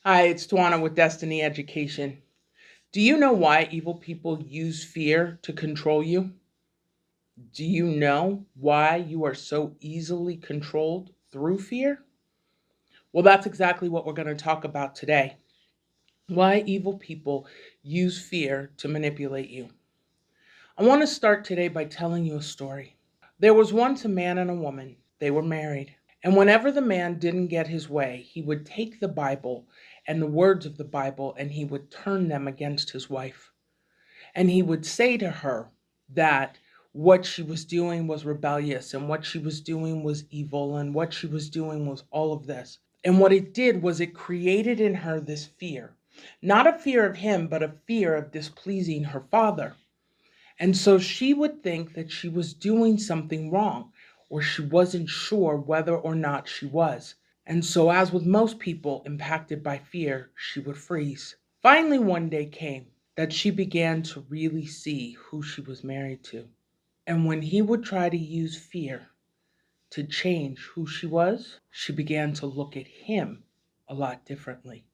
Hi, it's Tawana with Destiny Education. Do you know why evil people use fear to control you? Do you know why you are so easily controlled through fear? Well, that's exactly what we're going to talk about today. Why evil people use fear to manipulate you. I want to start today by telling you a story. There was once a man and a woman. They were married. And whenever the man didn't get his way, he would take the Bible and the words of the Bible and he would turn them against his wife. And he would say to her that what she was doing was rebellious and what she was doing was evil and what she was doing was all of this. And what it did was it created in her this fear, not a fear of him, but a fear of displeasing her father. And so she would think that she was doing something wrong, or she wasn't sure whether or not she was. And so, as with most people impacted by fear, she would freeze. Finally, one day came that she began to really see who she was married to. And when he would try to use fear to change who she began to look at him a lot differently.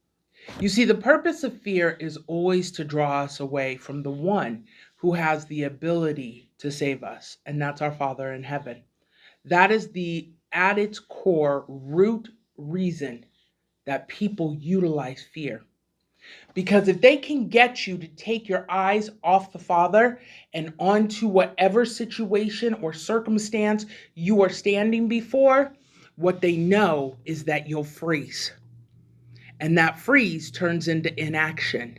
You see, the purpose of fear is always to draw us away from the one who has the ability to save us, and that's our Father in heaven. That is the, at its core, root reason that people utilize fear. Because if they can get you to take your eyes off the Father and onto whatever situation or circumstance you are standing before, what they know is that you'll freeze. And that freeze turns into inaction.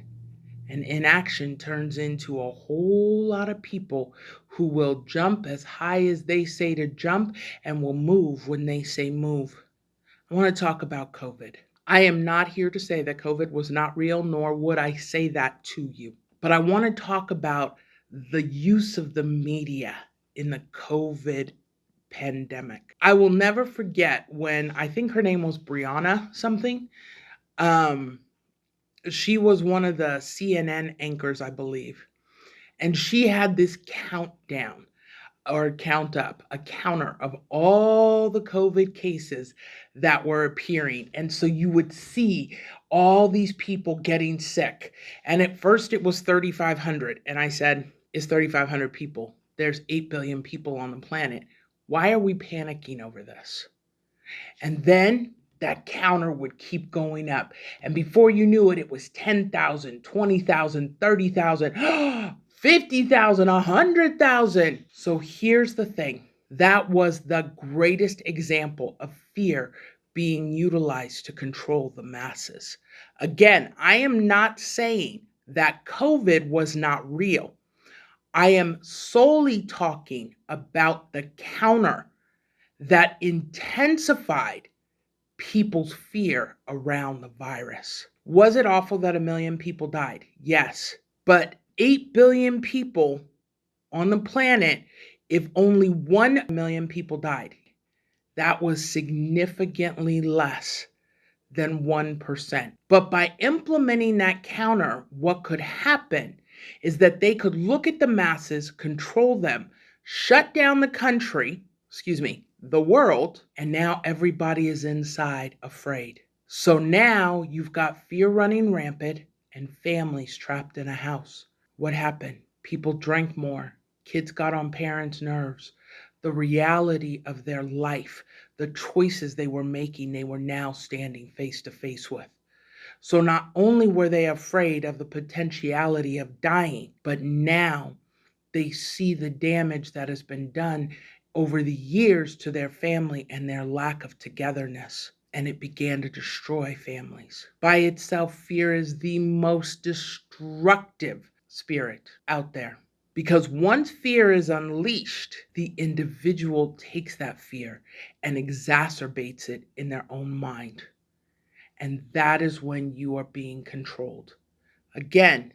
And inaction turns into a whole lot of people who will jump as high as they say to jump and will move when they say move. I want to talk about COVID. I am not here to say that COVID was not real, nor would I say that to you. But I want to talk about the use of the media in the COVID pandemic. I will never forget when I think her name was Brianna something. Um, she was one of the CNN anchors, I believe. And she had this countdown or count up, a counter of all the COVID cases that were appearing. And so you would see all these people getting sick. And at first it was 3,500. And I said, it's 3,500 people. There's 8 billion people on the planet. Why are we panicking over this? And then that counter would keep going up. And before you knew it, it was 10,000, 20,000, 30,000, 50,000, 100,000. So here's the thing. That was the greatest example of fear being utilized to control the masses. Again, I am not saying that COVID was not real. I am solely talking about the counter that intensified people's fear around the virus. Was it awful that 1 million people died? Yes. But 8 billion people on the planet, if only 1 million people died, that was significantly less than 1%. But by implementing that counter, what could happen is that they could look at the masses, control them, shut down the world, and now everybody is inside afraid. So now you've got fear running rampant and families trapped in a house. What happened? People drank more. Kids got on parents' nerves. The reality of their life, the choices they were making, they were now standing face to face with. So not only were they afraid of the potentiality of dying, but now they see the damage that has been done over the years to their family and their lack of togetherness. And it began to destroy families. By itself, fear is the most destructive spirit out there. Because once fear is unleashed, the individual takes that fear and exacerbates it in their own mind. And that is when you are being controlled. Again,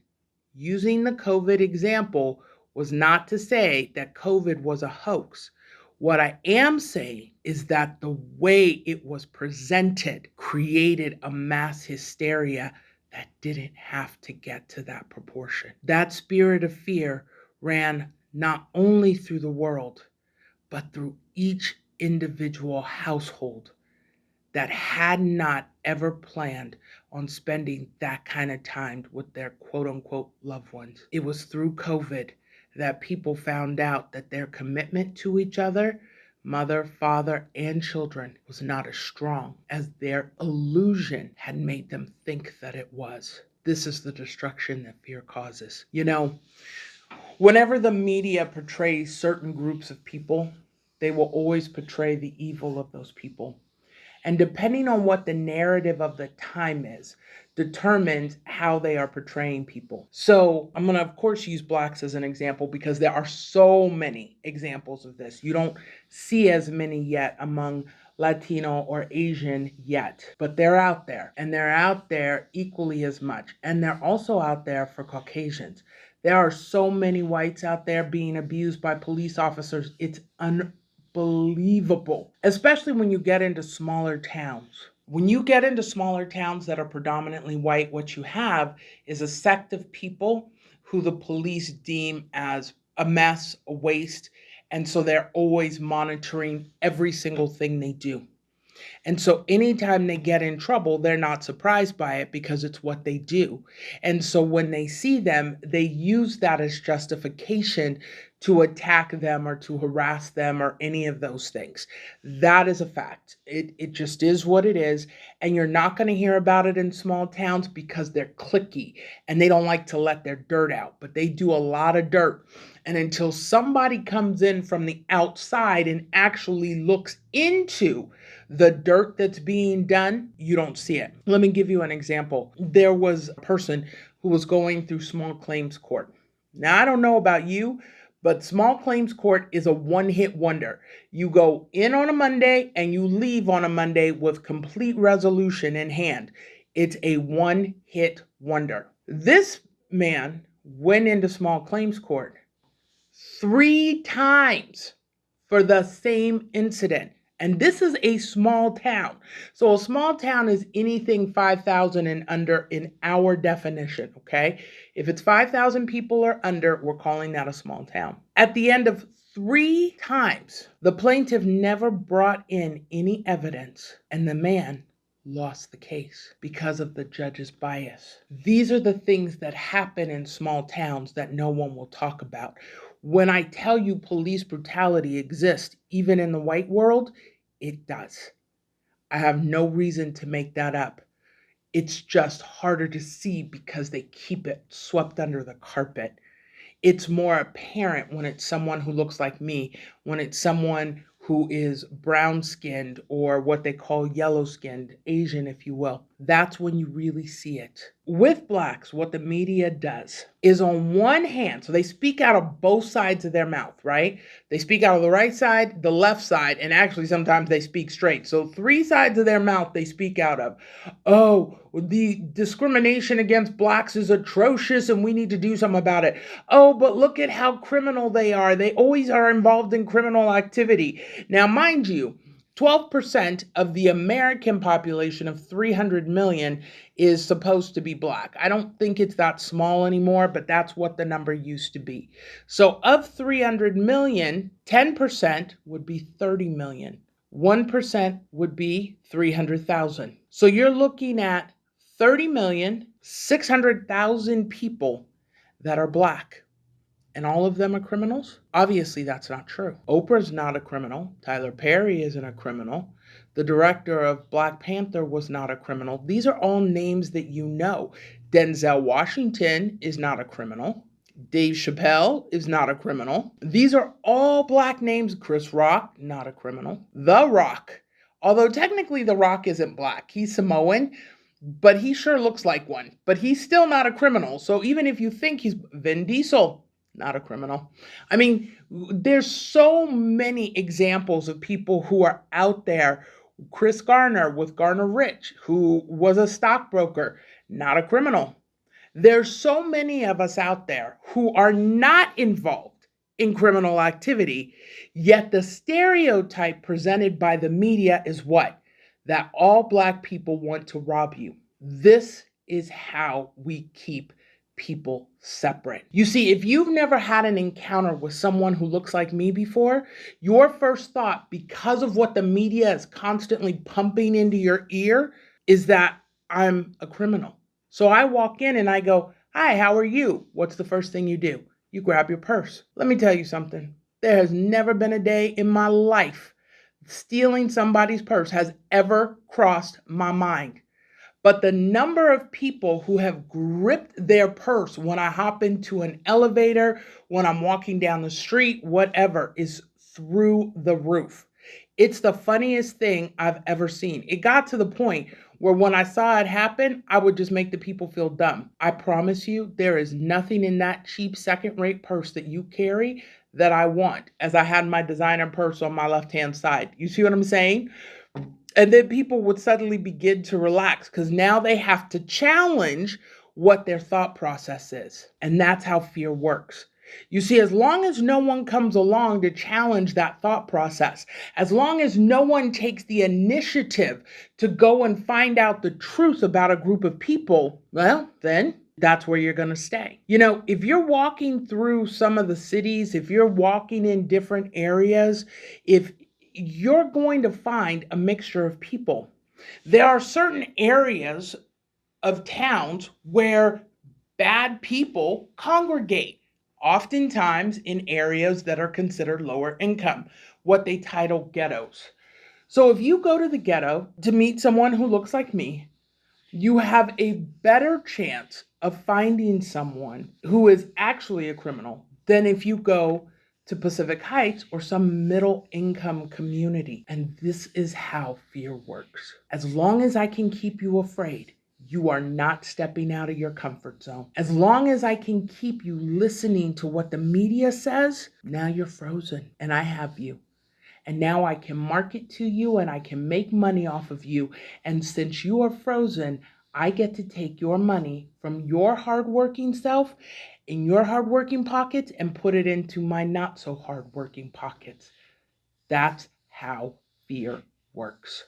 using the COVID example was not to say that COVID was a hoax. What I am saying is that the way it was presented created a mass hysteria that didn't have to get to that proportion. That spirit of fear ran not only through the world, but through each individual household that had not ever planned on spending that kind of time with their quote unquote loved ones. It was through COVID that people found out that their commitment to each other, mother, father, and children, was not as strong as their illusion had made them think that it was. This is the destruction that fear causes. Whenever the media portrays certain groups of people, they will always portray the evil of those people. And depending on what the narrative of the time is, determines how they are portraying people. So I'm going to, of course, use Blacks as an example because there are so many examples of this. You don't see as many yet among Latino or Asian yet, but they're out there, and they're out there equally as much. And they're also out there for Caucasians. There are so many whites out there being abused by police officers. It's unbelievable, especially when you get into smaller towns. When you get into smaller towns that are predominantly white, what you have is a sect of people who the police deem as a mess, a waste, and so they're always monitoring every single thing they do. And so anytime they get in trouble, they're not surprised by it because it's what they do. And so when they see them, they use that as justification to attack them or to harass them or any of those things. That is a fact. It just is what it is. And you're not going to hear about it in small towns because they're cliquey and they don't like to let their dirt out, but they do a lot of dirt. And until somebody comes in from the outside and actually looks into the dirt that's being done, you don't see it. Let me give you an example. There was a person who was going through small claims court. Now, I don't know about you, but small claims court is a one-hit wonder. You go in on a Monday and you leave on a Monday with complete resolution in hand. It's a one-hit wonder. This man went into small claims court 3 times for the same incident. And this is a small town. So a small town is anything 5,000 and under in our definition, okay? If it's 5,000 people or under, we're calling that a small town. At the end of 3 times, the plaintiff never brought in any evidence, and the man lost the case because of the judge's bias. These are the things that happen in small towns that no one will talk about. When I tell you police brutality exists, even in the white world, it does. I have no reason to make that up. It's just harder to see because they keep it swept under the carpet. It's more apparent when it's someone who looks like me, when it's someone who is brown-skinned or what they call yellow-skinned, Asian, if you will. That's when you really see it. With Blacks, what the media does is on one hand, so they speak out of both sides of their mouth, right? They speak out of the right side, the left side, and actually sometimes they speak straight. So 3 sides of their mouth they speak out of. Oh, the discrimination against Blacks is atrocious and we need to do something about it. Oh, but look at how criminal they are. They always are involved in criminal activity. Now, mind you, 12% of the American population of 300 million is supposed to be Black. I don't think it's that small anymore, but that's what the number used to be. So of 300 million, 10% would be 30 million. 1% would be 300,000. So you're looking at 30,600,000 people that are Black. And all of them are criminals? Obviously, that's not true. Oprah's not a criminal. Tyler Perry isn't a criminal. The director of Black Panther was not a criminal. These are all names that you know. Denzel Washington is not a criminal. Dave Chappelle is not a criminal. These are all Black names. Chris Rock, not a criminal. The Rock, although technically The Rock isn't Black. He's Samoan, but he sure looks like one. But he's still not a criminal. So even if you think he's Vin Diesel, not a criminal. I mean, there's so many examples of people who are out there. Chris Garner with Garner Rich, who was a stockbroker, not a criminal. There's so many of us out there who are not involved in criminal activity, yet the stereotype presented by the media is what? That all Black people want to rob you. This is how we keep people separate. You see, if you've never had an encounter with someone who looks like me before, your first thought, because of what the media is constantly pumping into your ear, is that I'm a criminal. So I walk in and I go, "Hi, how are you?" What's the first thing you do? You grab your purse. Let me tell you something. There has never been a day in my life stealing somebody's purse has ever crossed my mind. But the number of people who have gripped their purse when I hop into an elevator, when I'm walking down the street, whatever, is through the roof. It's the funniest thing I've ever seen. It got to the point where when I saw it happen, I would just make the people feel dumb. I promise you, there is nothing in that cheap second rate purse that you carry that I want, as I had my designer purse on my left hand side. You see what I'm saying? And then people would suddenly begin to relax because now they have to challenge what their thought process is. And that's how fear works. You see, as long as no one comes along to challenge that thought process, as long as no one takes the initiative to go and find out the truth about a group of people, well, then that's where you're going to stay. You know, if you're walking through some of the cities, if you're walking in different areas, if you're going to find a mixture of people. There are certain areas of towns where bad people congregate, oftentimes in areas that are considered lower income, what they title ghettos. So if you go to the ghetto to meet someone who looks like me, you have a better chance of finding someone who is actually a criminal than if you go to Pacific Heights or some middle income community. And this is how fear works. As long as I can keep you afraid, you are not stepping out of your comfort zone. As long as I can keep you listening to what the media says, now you're frozen and I have you. And now I can market to you and I can make money off of you. And since you are frozen, I get to take your money from your hardworking self in your hardworking pockets and put it into my not so hardworking pockets. That's how fear works.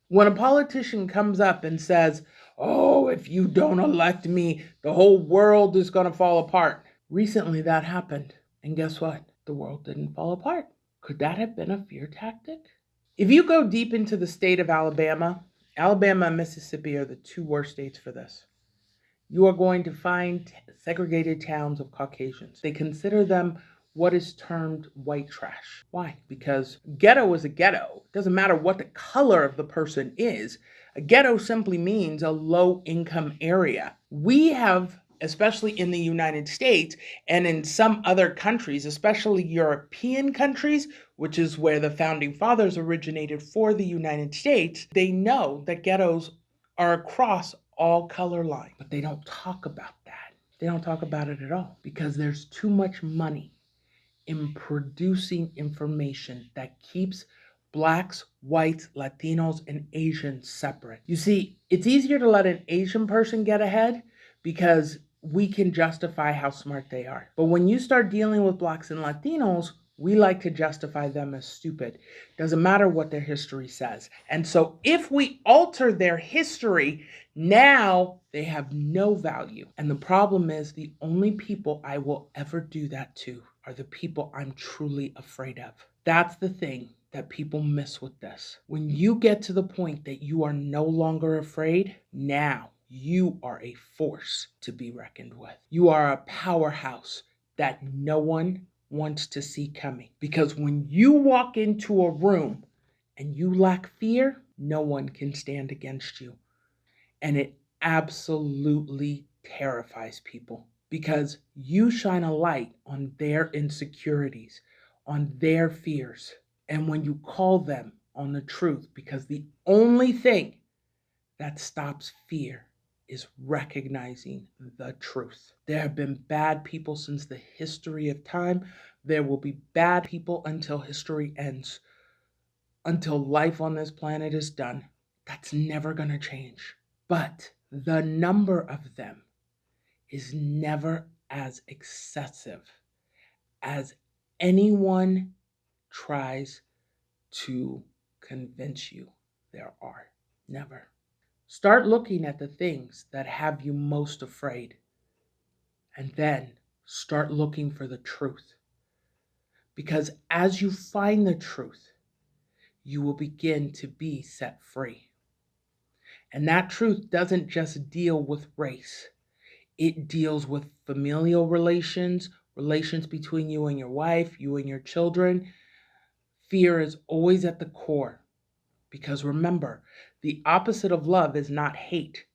When a politician comes up and says, "Oh, if you don't elect me, the whole world is going to fall apart." Recently that happened. And guess what? The world didn't fall apart. Could that have been a fear tactic? If you go deep into the state of Alabama, Alabama and Mississippi are the two worst states for this. You are going to find segregated towns of Caucasians. They consider them what is termed white trash. Why? Because ghetto is a ghetto. It doesn't matter what the color of the person is. A ghetto simply means a low income area. We have, especially in the United States and in some other countries, especially European countries, which is where the founding fathers originated for the United States, they know that ghettos are across all color lines, but they don't talk about that. They don't talk about it at all because there's too much money in producing information that keeps blacks, whites, Latinos, and Asians separate. You see, it's easier to let an Asian person get ahead because we can justify how smart they are. But when you start dealing with blacks and Latinos, we like to justify them as stupid. Doesn't matter what their history says. And so if we alter their history, now they have no value. And the problem is the only people I will ever do that to are the people I'm truly afraid of. That's the thing that people miss with this. When you get to the point that you are no longer afraid, now you are a force to be reckoned with. You are a powerhouse that no one wants to see coming. Because when you walk into a room and you lack fear, no one can stand against you. And it absolutely terrifies people because you shine a light on their insecurities, on their fears. And when you call them on the truth, because the only thing that stops fear is recognizing the truth. There have been bad people since the history of time. There will be bad people until history ends, until life on this planet is done. That's never going to change. But the number of them is never as excessive as anyone tries to convince you there are. Never. Start looking at the things that have you most afraid, and then start looking for the truth. Because as you find the truth, you will begin to be set free. And that truth doesn't just deal with race. It deals with familial relations, relations between you and your wife, you and your children. Fear is always at the core. Because remember, the opposite of love is not hate.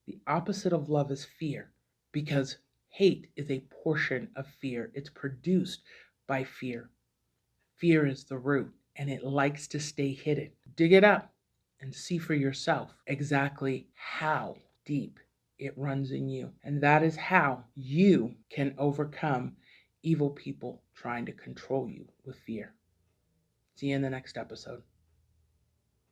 The opposite of love is fear. Because hate is a portion of fear. It's produced by fear. Fear is the root, and it likes to stay hidden. Dig it up and see for yourself exactly how deep it runs in you. And that is how you can overcome evil people trying to control you with fear. See you in the next episode.